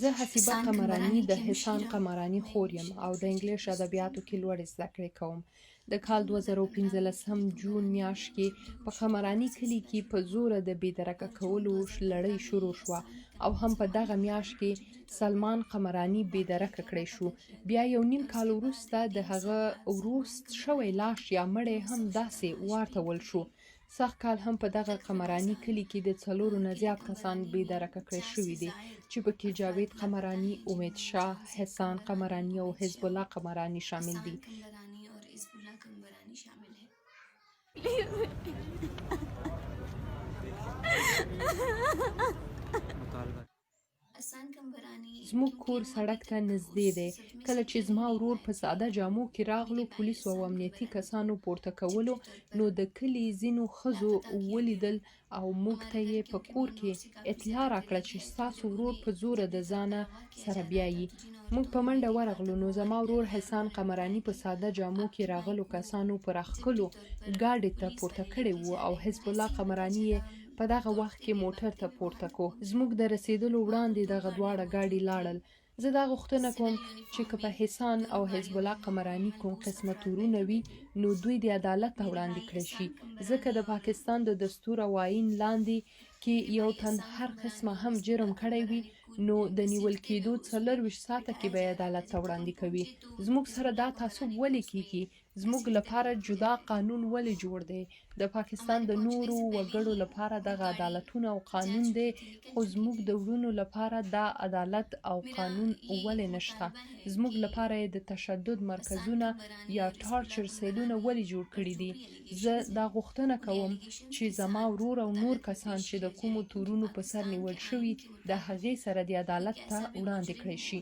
زه حسیبه قمرانی د حسان قمرانی خور یم او د انګلیش ادبیاتو کې لوړې زده کړې کوم. د کال 2015 جون میاشت کې په قمرانی کلي کې په زوره د بېدرکه کولو لړۍ شروع شوه او هم په دغه میاشت کې سلمان قمرانی بېدرکه کړی شو. بیا یو نیم کال وروسته د هغه وروست شوی لاش یا مړی هم داسې واړول شو. سږ کال هم په دغه قمرانی کلي کې د 4 نه زیات کسان بېدرکه کړای شوي دي چې پکې جاوید قمرانی، امید شاه، حسان قمرانی او حزب الله قمرانی شامل دي. زموږ کور سړک ته نږدې دی. کله چې زما ورور په ساده جامو کې راغلو، پولیسو او امنیتي کسانو پورته کولو، نو د کلي ځینو ښځو ولیدل او موږ ته یې په کور کې اطلاع راکړه چې ستاسو ورور په زوره د ځانه سره بیایي. موږ په منډه ورغلو، نو زما ورور حسان قمرانی په ساده جامو کې راغلو کسانو په راښکلو ګاډي ته پورته کړی و او حزب الله قمرانی یې په دغه وخت کې موټر ته پورته کو. زموږ د رسیدلو وړاندې دغه دواړه ګاډي لاړل. زه دا غوښتنه کوم چې که په حسان او حزب الله قمرانی کوم قسمه تورونه وي، نو دوی د عدالت ته وړاندې کړی شي، ځکه د پاکستان د دستور او آیین لاندې کې یو تن هر قسمه هم جرم کړی وي، نو د نیول کېدو 24 ساعته کې به عدالت ته وړاندې کوي. زموږ سره دا تعصب ولې کیږي؟ زموږ لپاره جدا قانون ولې جوړ دی؟ د پاکستان د نورو وګړو لپاره دغه عدالتونه او قانون دی، خو زموږ د وروڼو لپاره دا عدالت او قانون ولې نشته؟ زموږ لپاره د تشدد مرکزونه یا ټارچر سیلونه ولې جوړ کړي دي؟ زه دا غوښتنه کوم چې زما ورور او نور کسان چې د کومو تورونو په سر نیول شوي، د هغې سره د عدالت ته وړاندې کړی شي.